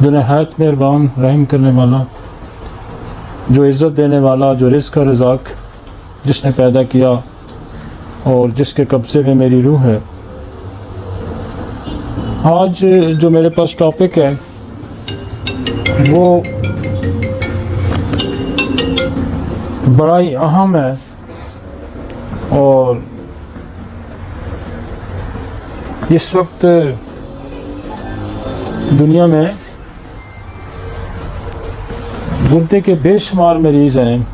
जो नहायत मेहरबान रहम करने वाला, जो इज़्ज़त देने वाला, जो रिज़्क़ का रज़ाक़, जिसने पैदा किया और जिसके कब्ज़े में मेरी रूह है। आज जो मेरे पास टॉपिक है वो बड़ा ही अहम है और इस वक्त दुनिया में गुर्दे के बेशुमार मरीज़ हैं।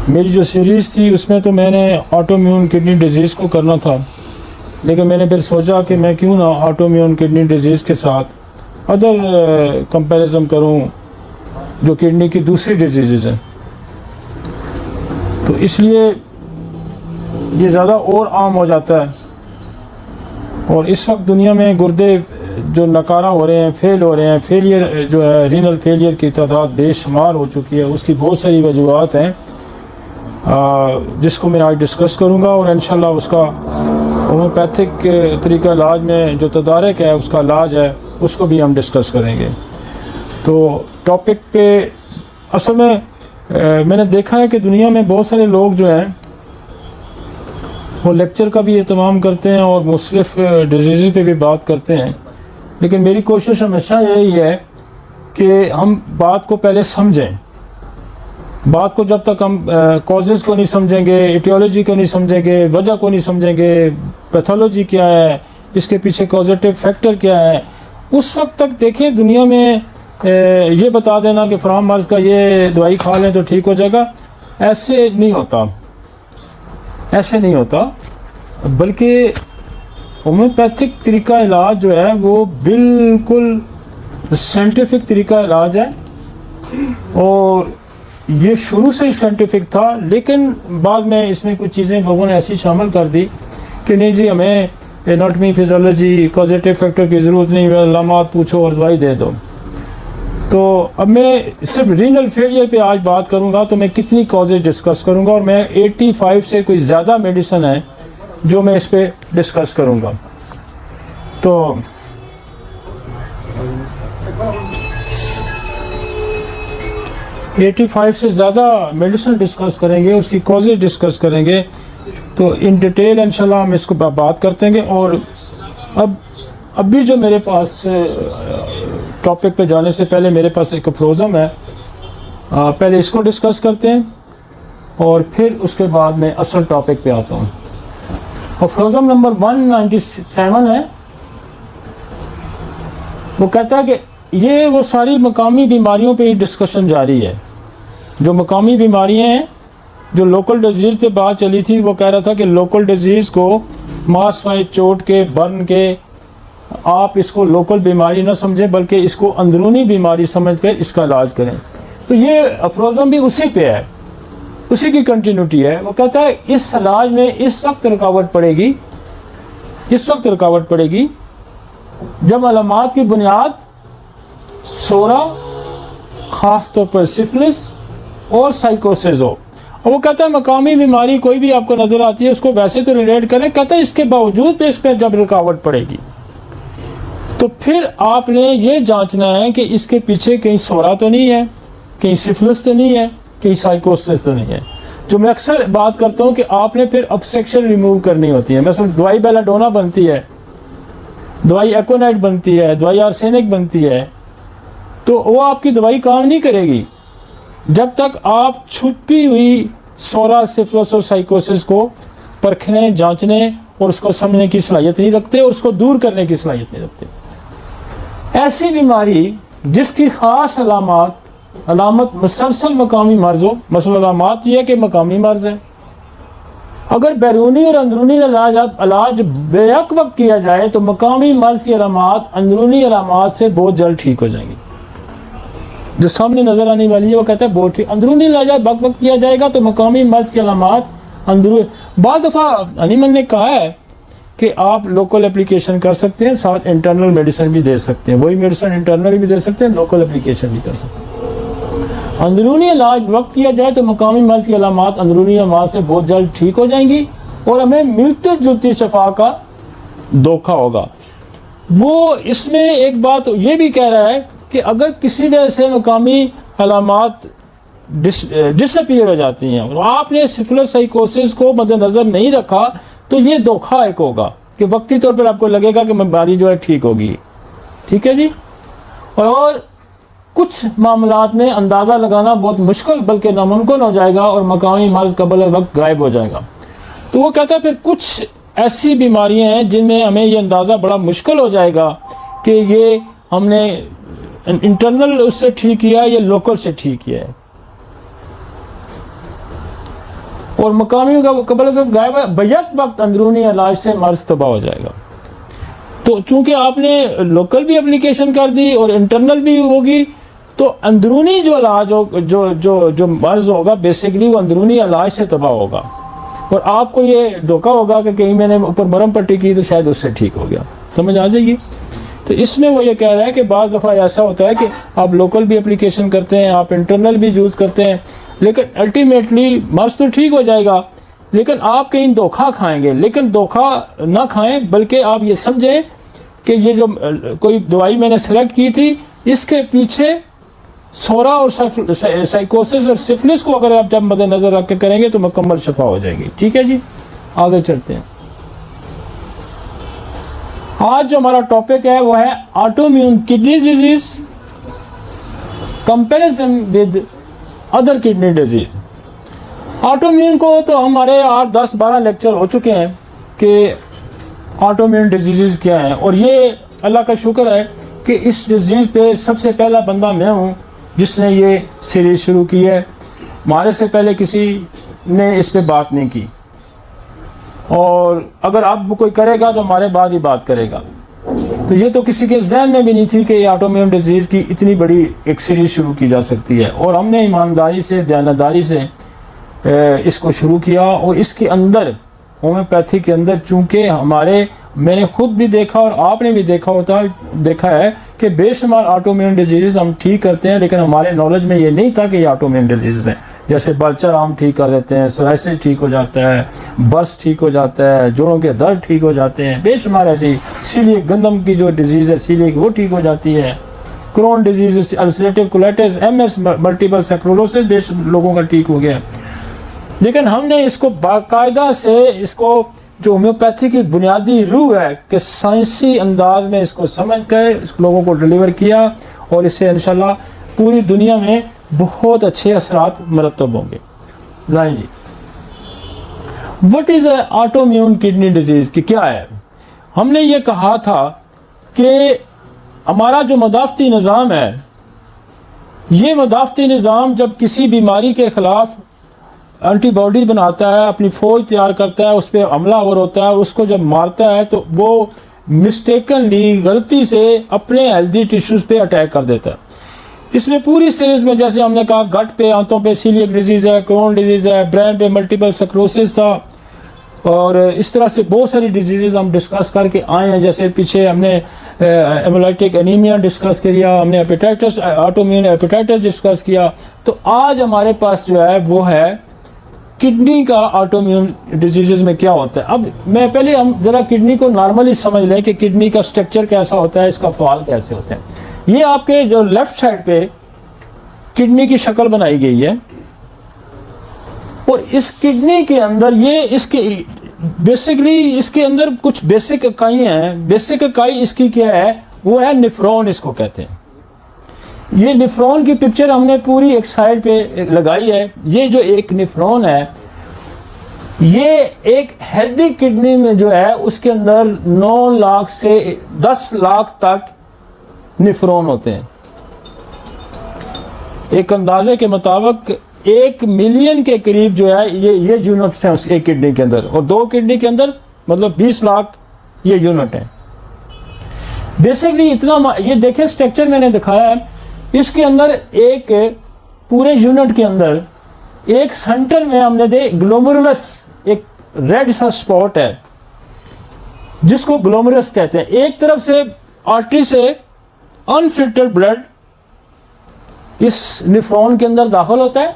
मेरी जो सीरीज़ थी उसमें तो मैंने ऑटोइम्यून किडनी डिजीज़ को करना था, लेकिन मैंने फिर सोचा कि मैं क्यों ना ऑटोइम्यून किडनी डिजीज़ के साथ अदर कंपैरिजन करूं जो किडनी की दूसरी डिजीज़ हैं। तो इसलिए ये ज़्यादा और आम हो जाता है और इस वक्त दुनिया में गुर्दे जो नकारा हो रहे हैं, फेल हो रहे हैं, फेलियर जो है रीनल फेलियर की तादाद बेशुमार हो चुकी है। उसकी बहुत सारी वजूहात हैं जिसको मैं आज डिस्कस करूंगा और इंशाल्लाह उसका होम्योपैथिक तरीका इलाज में जो तदारक है, उसका इलाज है, उसको भी हम डिस्कस करेंगे। तो टॉपिक पे असल में मैंने देखा है कि दुनिया में बहुत सारे लोग जो हैं वो लेक्चर का भी एहतमाम करते हैं और मुख्तलिफ डिजीज़ पे भी बात करते हैं, लेकिन मेरी कोशिश हमेशा यही है कि हम बात को पहले समझें। बात को जब तक हम कॉजेज़ को नहीं समझेंगे, एटियोलॉजी को नहीं समझेंगे, वजह को नहीं समझेंगे, पैथोलॉजी क्या है, इसके पीछे कॉजेटिव फैक्टर क्या है, उस वक्त तक देखें दुनिया में ये बता देना कि फलां मर्ज़ का ये दवाई खा लें तो ठीक हो जाएगा, ऐसे नहीं होता, ऐसे नहीं होता। बल्कि होम्योपैथिक तरीका इलाज जो है वो बिल्कुल साइंटिफिक तरीका इलाज है और ये शुरू से ही साइंटिफिक था, लेकिन बाद में इसमें कुछ चीज़ें लोगों ने ऐसी शामिल कर दी कि नहीं जी हमें एनाटॉमी फिजियोलॉजी कॉजेटिव फैक्टर की ज़रूरत नहीं है, अलामात पूछो और दवाई दे दो। तो अब मैं सिर्फ रीनल फेलियर पे आज बात करूंगा, तो मैं कितनी कॉजेज डिस्कस करूंगा और मैं 85 से कोई ज़्यादा मेडिसिन है जो मैं इस पे डिस्कस करूंगा। तो 85 से ज़्यादा मेडिसिन डिस्कस करेंगे, उसकी कॉजेज डिस्कस करेंगे, तो इन डिटेल इंशाल्लाह हम इसको बात करते हैं। और अब भी जो मेरे पास टॉपिक पे जाने से पहले मेरे पास एक फ्रोज़म है, पहले इसको डिस्कस करते हैं और फिर उसके बाद मैं असल टॉपिक पे आता हूँ। और फ्रोज़म नंबर 197 है, वो कहता है कि ये वो सारी मकामी बीमारियों पे डिस्कशन जारी है। जो मकामी बीमारियाँ हैं, जो लोकल डिजीज़ पे बात चली थी, वो कह रहा था कि लोकल डिजीज़ को मांस वाइज चोट के, बर्न के, आप इसको लोकल बीमारी ना समझें बल्कि इसको अंदरूनी बीमारी समझकर इसका इलाज करें। तो ये अफरोज़म भी उसी पे है, उसी की कंटिन्यूटी है। वो कहता है इस इलाज में इस वक्त रुकावट पड़ेगी, इस वक्त रुकावट पड़ेगी जब अलामात की बुनियाद सोरा, ख़ास तौर पर सिफिलिस और साइकोसिस हो। और वो कहता है मकामी बीमारी कोई भी आपको नज़र आती है उसको वैसे तो रिलेट करें, कहता है इसके बावजूद भी इस पर जब रुकावट पड़ेगी तो फिर आपने ये जांचना है कि इसके पीछे कहीं सोरा तो नहीं है, कहीं सिफिलिस तो नहीं है, कहीं साइकोसिस तो नहीं है। जो मैं अक्सर बात करता हूँ कि आपने फिर ऑब्स्ट्रक्शन रिमूव करनी होती है। मतलब दवाई बेलाडोना बनती है, दवाई एकोनाइट बनती है, दवाई आर्सेनिक बनती है, तो वो आपकी दवाई काम नहीं करेगी जब तक आप छुपी हुई सोरा, सिफिलिस और साइकोसिस को परखने, जांचने और उसको समझने की सलाहियत नहीं रखते और उसको दूर करने की सलाहियत नहीं रखते। ऐसी बीमारी जिसकी ख़ास अलामत मुसलसल मकामी मर्ज हो, मसला अलामत यह है कि मकामी मर्ज है, अगर बैरूनी और अंदरूनी इलाज बेहक वक्त किया जाए तो मकामी मर्ज की अलामत अंदरूनी अलामत से बहुत जल्द ठीक हो जाएंगी। जो सामने नजर आने वाली है वो कहता है बहुत ठीक, अंदरूनी इलाज वक्त किया जाएगा तो मकामी मर्ज की अलामत अंदरूनी। बाद दफ़ा अनीमन ने कहा है कि आप लोकल एप्लीकेशन कर सकते हैं, साथ इंटरनल मेडिसिन भी दे सकते हैं, वही मेडिसिन इंटरनली भी दे सकते हैं, लोकल एप्लीकेशन भी कर सकते हैं। अंदरूनी इलाज वक्त किया जाए तो मकामी मर्ज की अलामत अंदरूनी अमात से बहुत जल्द ठीक हो जाएंगी और हमें मिलती जुलती शफा का धोखा होगा। वो इसमें एक बात ये भी कह रहा है कि अगर किसी वजह से मकामी अलामात डिसअपीयर हो जाती हैं और आपने सिफिलिस साइकोसिस को मद्देनजर नहीं रखा तो ये धोखा एक होगा कि वक्ती तौर पर आपको लगेगा कि बीमारी जो है ठीक होगी। ठीक है जी। और कुछ मामलात में अंदाज़ा लगाना बहुत मुश्किल बल्कि नामुमकिन हो जाएगा और मकामी मर्ज कबल वक्त गायब हो जाएगा। तो वो कहता है फिर कुछ ऐसी बीमारियां हैं जिनमें हमें ये अंदाज़ा बड़ा मुश्किल हो जाएगा कि ये हमने इंटरनल उससे ठीक किया या लोकल से ठीक किया है और मकामी कबल गायब बैक वक्त अंदरूनी इलाज से मर्ज तबाह हो जाएगा। तो चूंकि आपने लोकल भी एप्लीकेशन कर दी और इंटरनल भी होगी तो अंदरूनी जो इलाज हो जो मर्ज होगा बेसिकली वो अंदरूनी इलाज से तबाह होगा और आपको ये धोखा होगा कि कहीं मैंने ऊपर मरहम पट्टी की तो शायद उससे ठीक हो गया। समझ आ जाएगी। तो इसमें वो ये कह रहा है कि बाज़ दफ़ा ऐसा होता है कि आप लोकल भी एप्लीकेशन करते हैं, आप इंटरनल भी यूज़ करते हैं, लेकिन अल्टीमेटली मर्ज तो ठीक हो जाएगा लेकिन आप कहीं धोखा खाएंगे। लेकिन धोखा ना खाएं बल्कि आप ये समझें कि ये जो कोई दवाई मैंने सेलेक्ट की थी इसके पीछे सोरा और साइकोसिस और सिफिलिस को अगर आप जब मद्देनजर रख के करेंगे तो मुकम्मल शफा हो जाएगी। ठीक है जी। आगे चलते हैं। आज जो हमारा टॉपिक है वो है autoimmune kidney disease comparison with other kidney disease. Autoimmune को तो हमारे 8, 10, 12 लेक्चर हो चुके हैं कि ऑटोइम्यून डिजीज़ क्या हैं और ये अल्लाह का शुक्र है कि इस डिजीज़ पे सबसे पहला बंदा मैं हूँ जिसने ये सीरीज़ शुरू की है। हमारे से पहले किसी ने इस पे बात नहीं की और अगर अब कोई करेगा तो हमारे बाद ही बात करेगा। तो ये तो किसी के जहन में भी नहीं थी कि ऑटोइम्यून डिजीज़ की इतनी बड़ी एक सीरीज़ शुरू की जा सकती है और हमने ईमानदारी से दयानतदारी से इसको शुरू किया और इसके अंदर होम्योपैथी के अंदर चूँकि मैंने खुद भी देखा और आपने भी देखा है कि बेशुमार ऑटोइम्यून डिजीज़ हम ठीक करते हैं लेकिन हमारे नॉलेज में ये नहीं था कि ये ऑटोइम्यून डिजीज़ हैं। जैसे बल्चर आम ठीक कर देते हैं, सोराइसिस ठीक हो जाता है, बर्स ठीक हो जाता है, जोड़ों के दर्द ठीक हो जाते हैं, बेशुमार ऐसी सीलिएक गंदम की जो डिजीज़ है सीलिएक वो ठीक हो जाती है, crown disease, ulcerative colitis, MS, multiple sclerosis बेश लोगों का ठीक हो गया। लेकिन हमने इसको बाकायदा से इसको जो होम्योपैथी की बुनियादी रूह है कि साइंसी अंदाज में इसको समझ कर लोगों को डिलीवर किया और इससे इंशाल्लाह पूरी दुनिया में बहुत अच्छे असरात मरतब होंगे। लाइन जी। What is autoimmune kidney disease की क्या है? हमने ये कहा था कि हमारा जो मदाफ़ती निज़ाम है ये मदाफ़ती निज़ाम जब किसी बीमारी के ख़िलाफ़ एंटीबॉडी बनाता है, अपनी फौज तैयार करता है, उस पर हमलावर होता है, उसको जब मारता है तो वो मिस्टेकनली गलती से अपने हेल्दी टिश्यूज़ पे अटैक कर देता है। इसमें पूरी सीरीज़ में जैसे हमने कहा गट पे, आंतों पे सीलिएक डिजीज़ है, क्रोन डिजीज़ है, ब्रेन पे मल्टीपल स्क्लेरोसिस था और इस तरह से बहुत सारी डिजीज़ हम डिस्कस करके आए हैं। जैसे पीछे हमने हेमोलाइटिक एनीमिया डिस्कस किया, हमने हेपेटाइटिस, ऑटोइम्यून हेपेटाइटिस डिस्कस किया। तो आज हमारे पास जो है वो है किडनी का ऑटोइम्यून डिजीज़ में क्या होता है। अब मैं पहले हम ज़रा किडनी को नॉर्मली समझ लें कि किडनी का स्ट्रक्चर कैसा होता है, इसका फ़ाल कैसे होते हैं। ये आपके जो लेफ़्ट साइड पे किडनी की शक्ल बनाई गई है और इस किडनी के अंदर ये इसके बेसिकली इसके अंदर कुछ बेसिक इकाइयाँ हैं। बेसिक इकाई इसकी क्या है वो है नेफ्रॉन, इसको कहते हैं। ये नेफ्रॉन की पिक्चर हमने पूरी एक साइड पे लगाई है। ये जो एक नेफ्रॉन है ये एक हेल्दी किडनी में जो है उसके अंदर 9 लाख से 10 लाख तक नेफ्रॉन होते हैं। एक अंदाजे के मुताबिक 1 मिलियन के करीब जो है ये यूनिट्स हैं उस एक किडनी के अंदर और 2 किडनी के अंदर मतलब 20 लाख ये यूनिट हैं। बेसिकली इतना ये देखें स्ट्रक्चर मैंने दिखाया है। इसके अंदर एक पूरे यूनिट के अंदर एक सेंटर में हमने दे ग्लोमेरुलस एक रेड सा स्पॉट है जिसको ग्लोमेरुलस कहते हैं। एक तरफ से आर्टरी से अनफिल्टर्ड ब्लड इस नेफ्रॉन के अंदर दाखिल होता है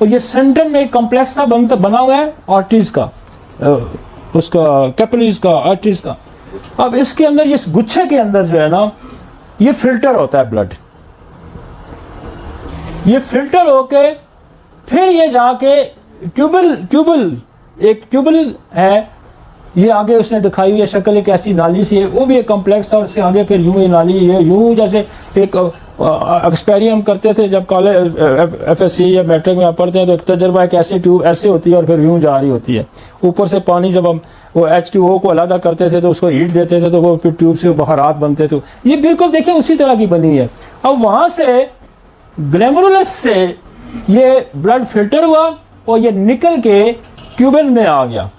और ये सेंटर में एक कॉम्प्लेक्स सा बना हुआ है आर्टरीज का, उसका कैपिलरीज का, आर्टरीज का। अब इसके अंदर, इस गुच्छे के अंदर जो है ना, ये फिल्टर होता है ब्लड। ये फिल्टर होके फिर ये जाके ट्यूबल एक ट्यूबल है, ये आगे उसने दिखाई हुई है शक्ल, एक ऐसी नाली सी है, वो भी एक कॉम्प्लेक्स है, और उससे आगे फिर यूं ये नाली, ये यूं जैसे एक एक्सपेरिमेंट करते थे जब कॉलेज FSC या मैट्रिक में आप पढ़ते हैं, तो एक तजर्बा, एक ऐसी ट्यूब ऐसे होती है और फिर यूं जा रही होती है। ऊपर से पानी, जब हम वो H2O को अलग करते थे तो उसको हीट देते थे तो वो फिर ट्यूब से बहारात बनते थे। ये बिल्कुल देखिए उसी तरह की बनी है। अब वहाँ से ग्लैमरुलस से ये ब्लड फिल्टर हुआ और ये निकल के ट्यूबल में आ गया।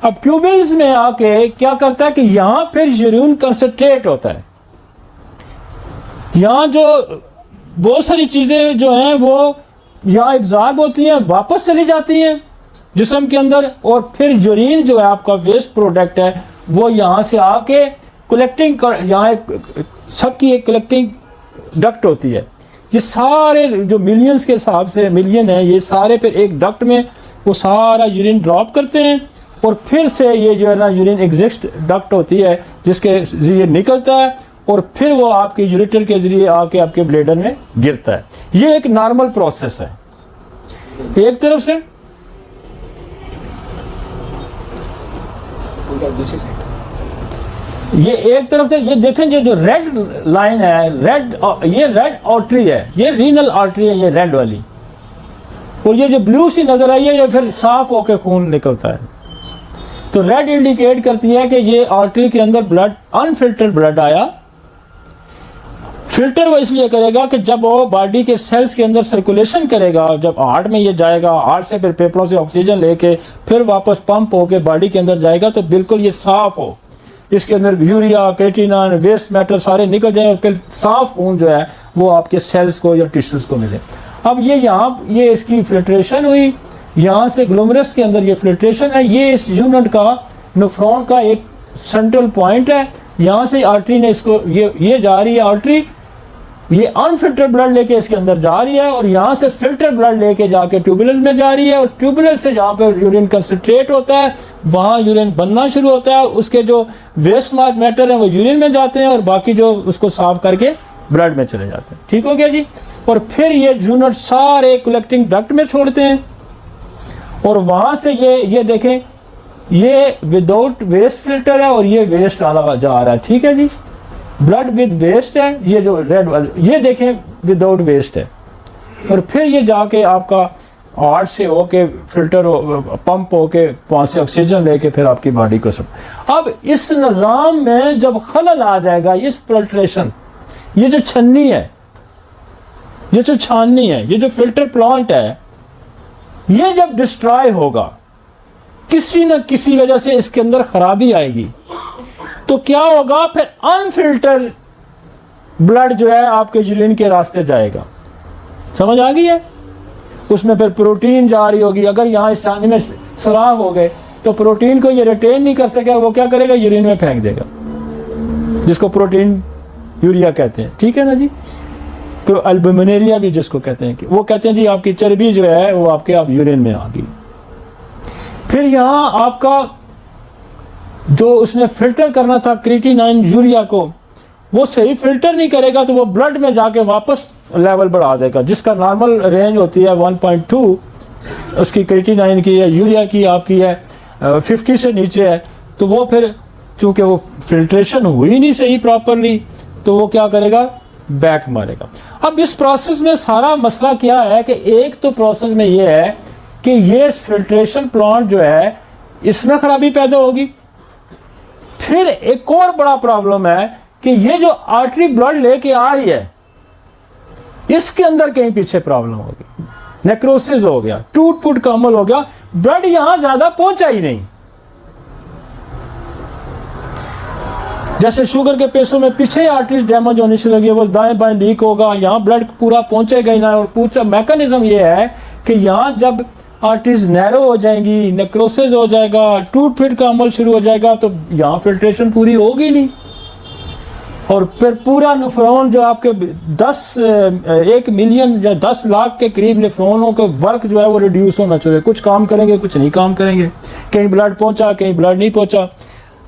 अब ट्यूबल्स में आके क्या करता है कि यहाँ फिर यूरिन कंसंट्रेट होता है। यहाँ जो बहुत सारी चीज़ें जो हैं वो यहाँ एब्जॉर्ब होती हैं, वापस चली जाती हैं जिस्म के अंदर, और फिर यूरिन जो है आपका वेस्ट प्रोडक्ट है वो यहाँ से आके कलेक्टिंग कर, यहाँ सबकी एक कलेक्टिंग डक्ट होती है। ये सारे जो मिलियंस के हिसाब से मिलियन है, ये सारे फिर एक डक्ट में वो सारा यूरिन ड्रॉप करते हैं, और फिर से ये जो है ना यूरिन एग्जिस्ट डक्ट होती है जिसके जरिए निकलता है, और फिर वो आपके यूरेटर के जरिए आके आपके ब्लैडर में गिरता है। ये एक नॉर्मल प्रोसेस है। एक तरफ से ये एक तरफ से ये देखें, जो रेड लाइन है, ये रेड आर्टरी है, ये रीनल आर्टरी है, ये रेड वाली, और ये जो ब्लू सी नजर आई है ये फिर साफ होकर खून निकलता है। तो रेड इंडिकेट करती है कि ये आर्टरी के अंदर ब्लड, अनफिल्टर्ड ब्लड आया। फिल्टर वो इसलिए करेगा कि जब वो बॉडी के सेल्स के अंदर सर्कुलेशन करेगा, जब हार्ट में ये जाएगा, हार्ट से फिर फेफड़ों से ऑक्सीजन लेके फिर वापस पंप होके बॉडी के अंदर जाएगा, तो बिल्कुल ये साफ हो, इसके अंदर यूरिया, क्रेटिनिन, वेस्ट मैटर सारे निकल जाए, और फिर साफ खून जो है वो आपके सेल्स को या टिश्यूज को मिले। अब ये यहाँ ये इसकी फिल्ट्रेशन हुई, यहाँ से ग्लोमेरुलस के अंदर ये फिल्ट्रेशन है। ये इस यूनिट का, नेफ्रॉन का एक सेंट्रल पॉइंट है। यहाँ से आर्टरी ने इसको, ये जा रही है आर्टरी, ये अनफिल्टर्ड ब्लड लेके इसके अंदर जा रही है, और यहाँ से फिल्टर ब्लड लेके जाके ट्यूबुलस में जा रही है, और ट्यूबुलस से जहाँ पे यूरिन कंसंट्रेट होता है वहाँ यूरिन बनना शुरू होता है। उसके जो वेस्ट मैटर है वो यूरिन में जाते हैं, और बाकी जो उसको साफ करके ब्लड में चले जाते हैं। ठीक हो गया जी। और फिर ये यूनिट सारे कलेक्टिंग डक्ट में छोड़ते हैं, और वहाँ से ये देखें, ये विदाउट वेस्ट फिल्टर है और ये वेस्ट वाला जा रहा है। ठीक है जी, ब्लड विद वेस्ट है, ये जो रेड वाला ये देखें विदाउट वेस्ट है, और फिर ये जाके आपका हार्ट से होके फिल्टर पंप होके वहाँ से ऑक्सीजन लेके फिर आपकी बॉडी को सब। अब इस निज़ाम में जब खलल आ जाएगा, इस फिल्ट्रेशन, ये जो छन्नी है, ये जो छाननी है, ये जो फिल्टर प्लांट है, ये जब डिस्ट्रॉय होगा, किसी न किसी वजह से इसके अंदर खराबी आएगी, तो क्या होगा, फिर अनफिल्टर ब्लड जो है आपके यूरिन के रास्ते जाएगा। समझ आ गई है? उसमें फिर प्रोटीन जा रही होगी। अगर यहाँ इस छाननी में सुराख हो गए तो प्रोटीन को ये रिटेन नहीं कर सकेगा, वो क्या करेगा, यूरिन में फेंक देगा, जिसको प्रोटीन यूरिया कहते हैं। ठीक है ना जी। तो अल्बुमिनेरिया भी जिसको कहते हैं, कि वो कहते हैं जी आपकी चर्बी जो है वो आपके आप यूरिन में आ गई। फिर यहाँ आपका जो उसने फिल्टर करना था क्रेटिनिन यूरिया को, वो सही फिल्टर नहीं करेगा, तो वो ब्लड में जाके वापस लेवल बढ़ा देगा, जिसका नॉर्मल रेंज होती है 1.2 उसकी क्रेटिनिन की है, यूरिया की आपकी है 50 से नीचे है। तो वो फिर चूंकि वो फिल्ट्रेशन हुई नहीं सही प्रॉपरली, तो वो क्या करेगा, बैक मारेगा। अब इस प्रोसेस में सारा मसला क्या है कि एक तो प्रोसेस में ये है कि ये फिल्ट्रेशन प्लांट जो है इसमें खराबी पैदा होगी। फिर एक और बड़ा प्रॉब्लम है कि ये जो आर्टरी ब्लड लेके आ रही है, इसके अंदर कहीं पीछे प्रॉब्लम होगी, नेक्रोसिस हो गया, टूट फूट का अमल हो गया, ब्लड यहां ज्यादा पहुंचा ही नहीं। जैसे शुगर के पेशों में पीछे आर्टरीज डैमेज होने शुरू हो गई, वो दाएं बाएं लीक होगा, यहाँ ब्लड पूरा पहुंचेगा ही ना। और पूछा मैकेनिज्म ये है कि यहाँ जब आर्टरीज नैरो हो जाएंगी, नेक्रोसिस हो जाएगा, टूट फूट का अमल शुरू हो जाएगा, तो यहाँ फिल्ट्रेशन पूरी होगी नहीं, और फिर पूरा नेफ्रॉन जो आपके 1 मिलियन या 10 लाख के करीब नेफ्रॉनों का वर्क जो है वो रिड्यूस होना चाहिए। कुछ काम करेंगे, कुछ नहीं काम करेंगे, कहीं ब्लड पहुंचा, कहीं ब्लड नहीं पहुंचा।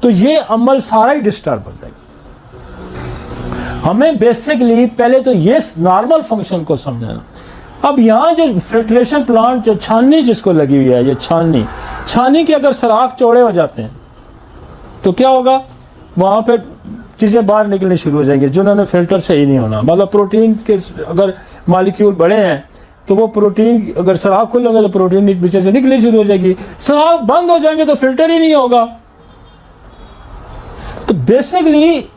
तो ये अमल सारा ही डिस्टर्ब हो जाएगा। हमें बेसिकली पहले तो ये नॉर्मल फंक्शन को समझना। अब यहाँ जो फिल्ट्रेशन प्लांट, जो छाननी जिसको लगी हुई है, ये छाननी के अगर सराख चौड़े हो जाते हैं तो क्या होगा, वहाँ पे चीज़ें बाहर निकलनी शुरू हो जाएंगी जिन्होंने फिल्टर सही नहीं होना। मतलब प्रोटीन के अगर मालिक्यूल बड़े हैं तो वो प्रोटीन, अगर सराख खुलेंगे तो प्रोटीन पीछे से निकलनी शुरू हो जाएगी, सराख बंद हो जाएंगे तो फिल्टर ही नहीं होगा। तो बेसिकली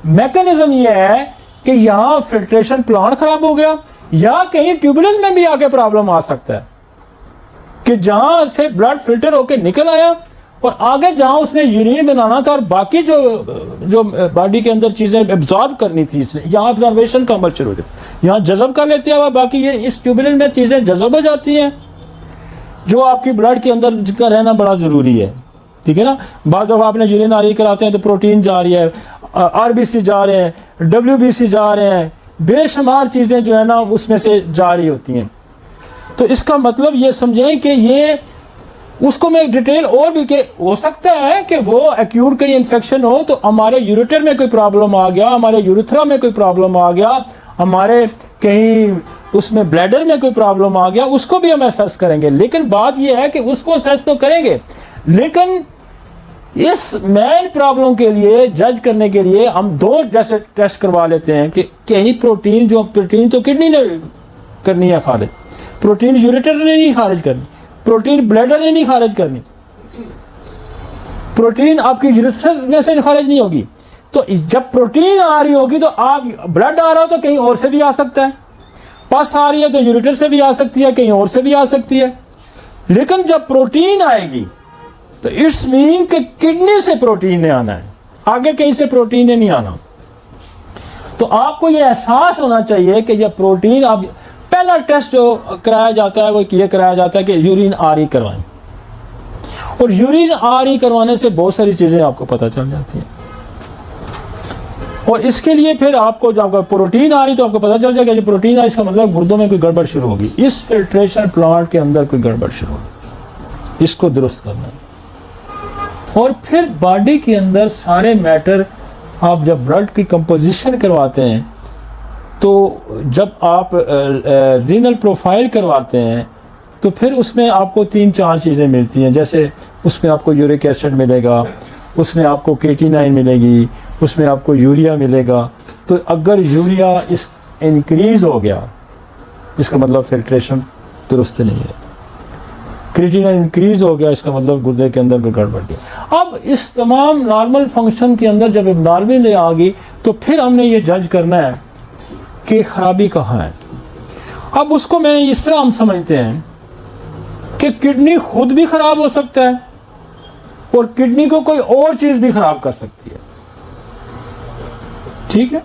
मैकेनिज्म ये है कि यहाँ फिल्ट्रेशन प्लांट खराब हो गया, या कहीं ट्यूबुलस में भी आके प्रॉब्लम आ सकता है कि जहां से ब्लड फिल्टर होके निकल आया और आगे जहां उसने यूरिन बनाना था और बाकी जो बॉडी के अंदर चीजें एब्जॉर्ब करनी थी, इसने यहाँ ऑब्जर्वेशन का अमल शुरू हो जाता, यहाँ जज़ब कर लेते हैं, बाकी ये इस ट्यूबुलस में चीजें जज़ब हो जाती हैं जो आपकी ब्लड के अंदर जिसका रहना बड़ा जरूरी है। ठीक है ना। बाद दफा आपने यूरिन आरी कराते हैं तो प्रोटीन जा रही है, आरबीसी जा रहे हैं, डब्ल्यूबीसी जा रहे हैं, बेशुमार चीज़ें जो है ना उसमें से जारी होती हैं। तो इसका मतलब ये समझें कि ये उसको मैं डिटेल और भी, के हो सकता है कि वो एक्यूट कहीं इन्फेक्शन हो तो हमारे यूरेटर में कोई प्रॉब्लम आ गया, हमारे यूरेथ्रा में कोई प्रॉब्लम आ गया, हमारे कहीं उसमें ब्लैडर में कोई प्रॉब्लम आ गया, उसको भी हम असेस करेंगे। लेकिन बात यह है कि उसको असेस तो करेंगे, लेकिन इस मेन प्रॉब्लम के लिए जज करने के लिए हम दो जैसे टेस्ट करवा लेते हैं कि कहीं प्रोटीन तो किडनी ने करनी है खारिज, प्रोटीन यूरेटर ने नहीं खारिज करनी, प्रोटीन ब्लैडर ने नहीं खारिज करनी, प्रोटीन आपकी यूरेथ्रा में से खारिज नहीं होगी। तो जब प्रोटीन आ रही होगी तो आप ब्लड आ रहा हो तो कहीं और से भी आ सकता है, पस आ रही है तो यूरेटर से भी आ सकती है, कहीं और से भी आ सकती है। लेकिन जब प्रोटीन आएगी तो इट्स मीन कि किडनी से प्रोटीन ने आना है, आगे कहीं से प्रोटीन ने नहीं आना। तो आपको ये एहसास होना चाहिए कि जब प्रोटीन, अब पहला टेस्ट जो कराया जाता है वो ये कराया जाता है कि यूरिन आरई करवाएं, और यूरिन आरई करवाने से बहुत सारी चीज़ें आपको पता चल जाती हैं। और इसके लिए फिर आपको जब प्रोटीन आ रही तो आपको पता चल जाएगा कि प्रोटीन आ, इसका मतलब गुर्दों में कोई गड़बड़ शुरू होगी, इस फिल्ट्रेशन प्लांट के अंदर कोई गड़बड़ शुरू होगी, इसको दुरुस्त करना है। और फिर बॉडी के अंदर सारे मैटर, आप जब ब्लड की कंपोजिशन करवाते हैं तो जब आप रीनल प्रोफाइल करवाते हैं तो फिर उसमें आपको 3-4 चीज़ें मिलती हैं। जैसे उसमें आपको यूरिक एसिड मिलेगा, उसमें आपको केटिनाइन मिलेगी, उसमें आपको यूरिया मिलेगा। तो अगर यूरिया इस इंक्रीज़ हो गया इसका मतलब फिल्ट्रेशन दुरुस्त नहीं है, क्रिएटिनिन इंक्रीज हो गया इसका मतलब गुर्दे के अंदर कोई गड़बड़ गया। अब इस तमाम नॉर्मल फंक्शन के अंदर जब एबनॉर्मल आ गई तो फिर हमने ये जज करना है कि खराबी कहाँ है। अब उसको मैंने इस तरह हम समझते हैं कि किडनी खुद भी खराब हो सकता है और किडनी को कोई और चीज़ भी खराब कर सकती है। ठीक है।